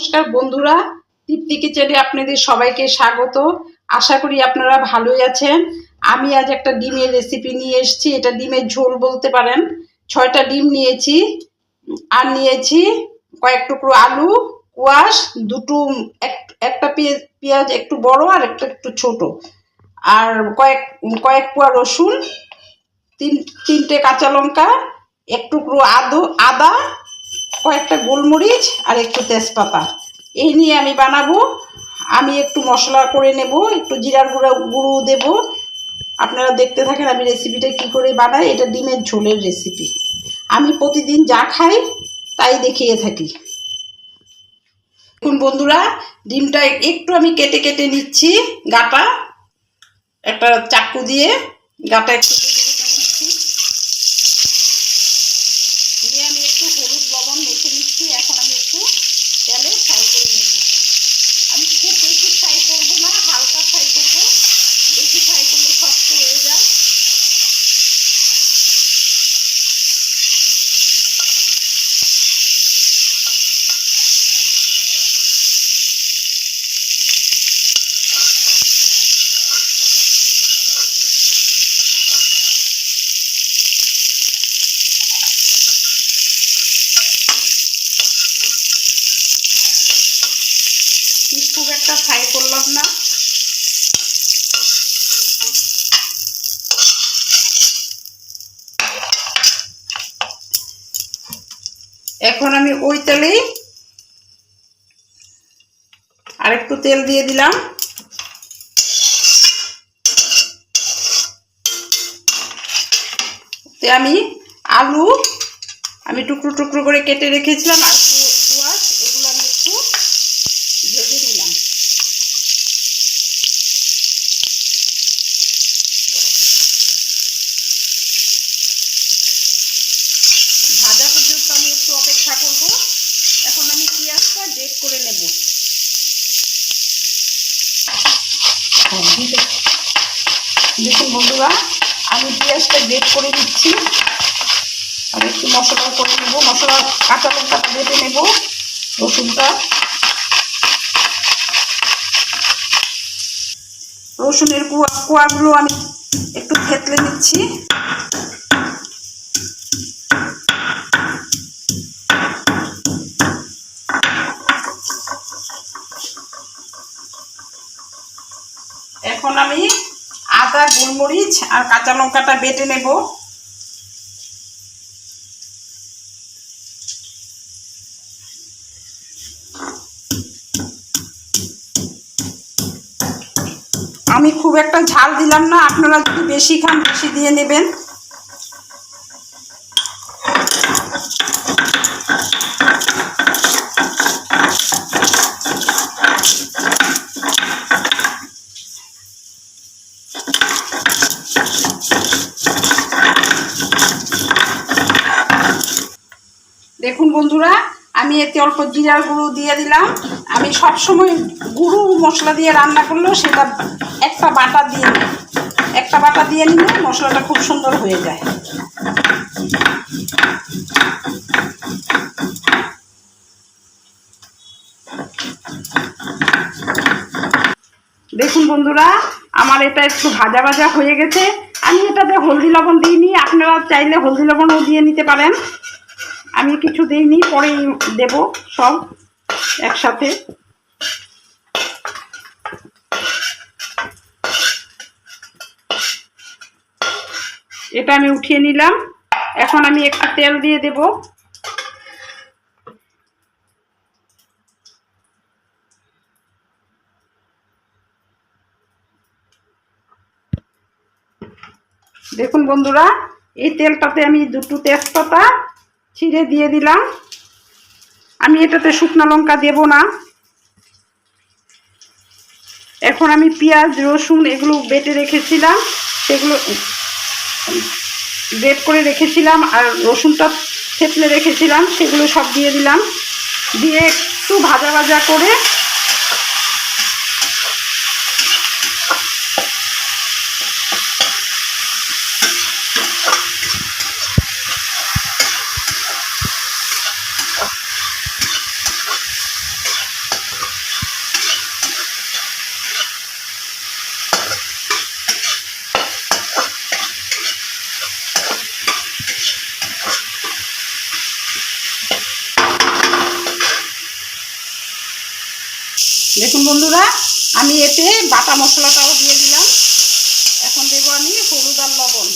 নমস্কার বন্ধুরা, তৃপ্তি কিচেনে আপনাদের সবাইকে স্বাগত। আশা করি আপনারা ভালোই আছেন। আমি আজ একটা ডিমের রেসিপি নিয়ে এসেছি। এটা ডিমের ঝোল বলতে পারেন। 6টা ডিম নিয়েছি, আর নিয়েছি কয়েক টুকরো আলু, কোয়াশ, দুটো একটা পেঁয়াজ একটু বড় আর একটা একটু ছোট, আর কয়েক কোয়া রসুন, তিনটে কাঁচা লঙ্কা, এক টুকরো আদা, কয়েকটা গোলমরিচ আর একটু তেজপাতা। এই নিয়ে আমি বানাবো। আমি একটু মশলা করে নেব, একটু জিরার গুঁড়ো দেব। আপনারা দেখতে থাকেন আমি রেসিপিটা কি করে বানাই। এটা ডিমের ঝোলের রেসিপি। আমি প্রতিদিন যা খাই তাই দেখিয়ে থাকি। দেখুন বন্ধুরা, ডিমটা একটু আমি কেটে কেটে নিচ্ছি। গাটা একটা চাকু দিয়ে গাটা একটু কেটে কেটে নিচ্ছি। নিয়ে আমি একটু হলুদ লবণ মেখে নিচ্ছি। এখন আমি একটু তেলে ফ্রাই করে নেব। আমি খুব বেশি ফ্রাই করবো না, হালকা ফ্রাই করবো। বেশি ফ্রাই করলে শক্ত হয়ে যায়। খুব একটা ফ্রাই করলাম না। এখন আমি ওই তেলেই আরেকটু তেল দিয়ে দিলাম। আমি আলু টুকরো টুকরো করে কেটে রেখেছিলাম আর কোয়াশ, এগুলো আমি একটু ভেজে নিলাম। ভাজা পর্যন্ত আমি একটু অপেক্ষা করব। এখন আমি পেঁয়াজটা গ্রেট করে নেব। দেখুন বন্ধুরা, আমি পেঁয়াজটা গ্রেট করে দিচ্ছি। আর একটু মশলা করে নেব। মশলা কাঁচা লঙ্কাটা বেটে নেব, রসুনটা, রসুনের কোয়াগুলো আমি একটু থেতলে নিচ্ছি। এখন আমি আদা, গোলমরিচ আর কাঁচা লঙ্কাটা বেটে নেব। আমি খুব একটা ঝাল দিলাম না, আপনারা যদি বেশি খান বেশি দিয়ে নেবেন। দেখুন বন্ধুরা, আমি এতে অল্প জিরার গুঁড়ো দিয়ে দিলাম। আমি সবসময় গুঁড়ো মশলা দিয়ে রান্না করলেও সেটা একটা বাটা দিয়ে নিলে মশলাটা খুব সুন্দর হয়ে যায়। দেখুন বন্ধুরা, আমার এটা একটু ভাজা ভাজা হয়ে গেছে। আমি এটাতে হলদি লবণ দিইনি, আপনারা চাইলে হলদি লবণও দিয়ে নিতে পারেন। আমি কিছু দিইনি, পরেই দেব সব একসাথে। এটা আমি উঠিয়ে নিলাম। এখন আমি একটু তেল দিয়ে দেব। দেখুন বন্ধুরা, এই তেলটাতে আমি দুটো তেজপাতা ছিঁড়ে দিয়ে দিলাম। আমি এটাতে শুকনো লঙ্কা দেব না। এখন আমি পেঁয়াজ, রসুন এগুলো বেটে রেখেছিলাম, সেগুলো গ্রেট করে রেখেছিলাম, আর রসুনটা থেতলে রেখেছিলাম, সেগুলো সব দিয়ে দিলাম। দিয়ে একটু ভাজা ভাজা করে দেখুন বন্ধুরা, আমি এতে বাটা মশলাটাও দিয়ে দিলাম। এখন দেব আমি হলুদ আর লবণ।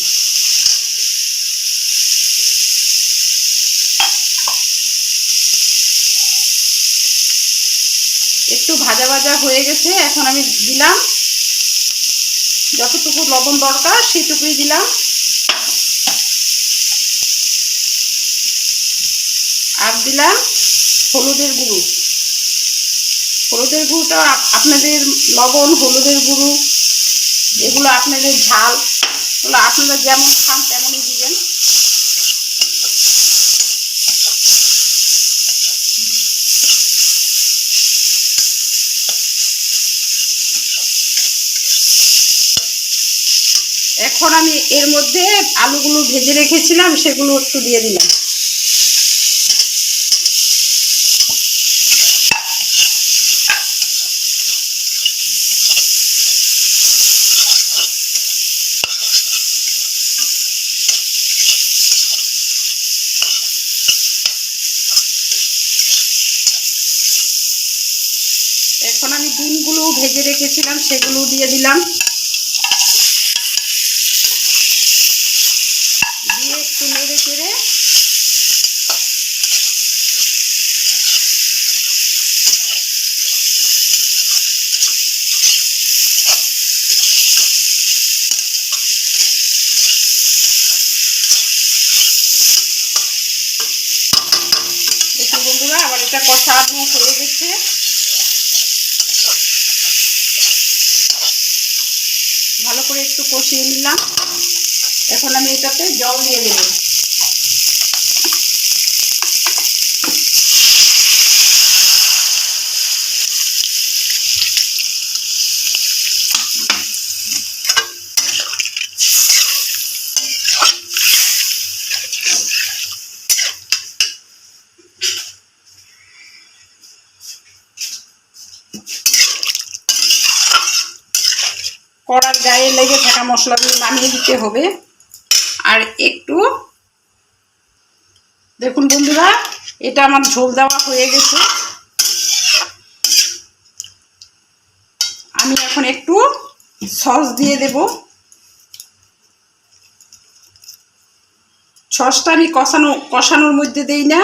একটু ভাজা ভাজা হয়ে গেছে, এখন আমি দিলাম যতটুকু লবণ দরকার সেটুকুই দিলাম। আর দিলাম হলুদের গুঁড়ো। হলুদের গুঁড়োটা আপনাদের লবণ, হলুদের গুঁড়ো এগুলো আপনাদের ঝাল এগুলো আপনারা যেমন খান তেমনই দিবেন। এখন আমি এর মধ্যে আলুগুলো ভেজে রেখেছিলাম সেগুলো একটু দিয়ে দিলাম। এখন আমি ডিমগুলো ভেজে রেখেছিলাম সেগুলো দিয়ে দিলাম। দিয়ে একটু নেড়ে চেড়ে দেখুন বন্ধুরা, আবার এটা কষানো হয়ে গেছে। ভালো করে একটু কষিয়ে নিলাম। এখন আমি এটাতে জল দিয়ে দেব। কড়ার গায়ে লেগে থাকা মশলাগুলো নামিয়ে দিতে হবে। আর একটু দেখুন বন্ধুরা, এটা আমার ঝোল দেওয়া হয়ে গেছে। আমি এখন একটু সস দিয়ে দেব। সসটা আমি কষানোর মধ্যে দেই না।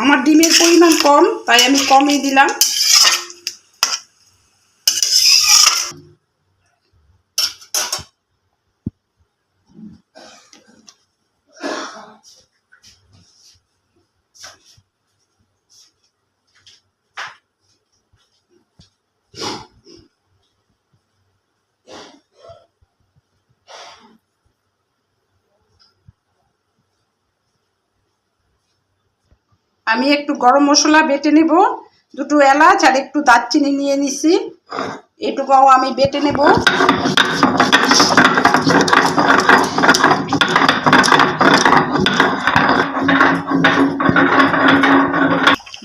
আমার ডিমের পরিমাণ কম, তাই আমি কমই দিলাম। আমি একটু গরম মশলা বেটে নেব, দুটো এলাচ আর একটু দারচিনি নিয়ে নিছি, এটুকুও আমি বেটে নেব।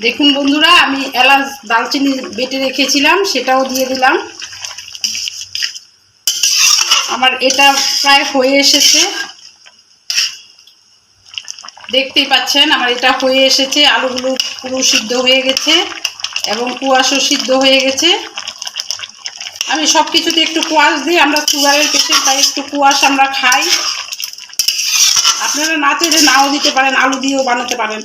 দেখুন বন্ধুরা, আমি এলাচ দারচিনি বেটে রেখেছিলাম সেটাও দিয়ে দিলাম। আমার এটা প্রায় হয়ে এসেছে, দেখতেই পাচ্ছেন আমার এটা হয়ে এসেছে। আলুগুলো পুরো সিদ্ধ হয়ে গেছে এবং কুয়াশও সিদ্ধ হয়ে গেছে। আমি সব কিছুতে একটু কুয়াশ দিই, আমরা সুগারের পেশেন্ট, তাই একটু কুয়াশ আমরা খাই। আপনারা না চাইলে নাও দিতে পারেন, আলু দিয়েও বানাতে পারেন।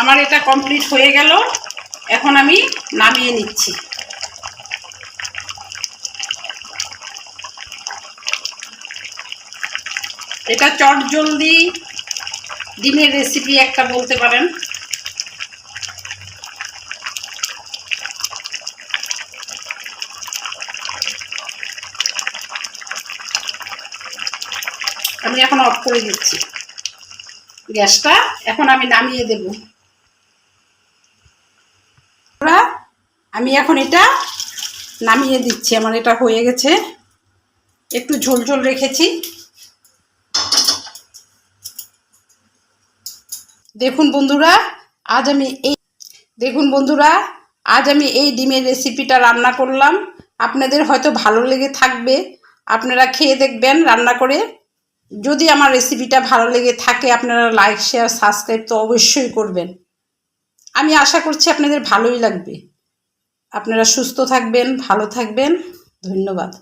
আমার এটা কমপ্লিট হয়ে গেল, এখন আমি নামিয়ে নিচ্ছি। এটা চটজলদি ডিমের রেসিপি একটা বলতে পারেন। আমি এখন অফ করে দিচ্ছি গ্যাসটা। এখন আমি নামিয়ে দেব। আমি এখন এটা নামিয়ে দিচ্ছি। আমার এটা হয়ে গেছে, একটু ঝোল ঝোল রেখেছি। দেখুন বন্ধুরা, আজ আমি এই দেখুন বন্ধুরা, আজ আমি এই ডিমের রেসিপিটা রান্না করলাম। আপনাদের হয়তো ভালো লেগে থাকবে, আপনারা খেয়ে দেখবেন রান্না করে। যদি আমার রেসিপিটা ভালো লেগে থাকে আপনারা লাইক শেয়ার সাবস্ক্রাইব তো অবশ্যই করবেন। আমি আশা করছি আপনাদের ভালোই লাগবে। আপনারা সুস্থ থাকবেন, ভালো থাকবেন। ধন্যবাদ।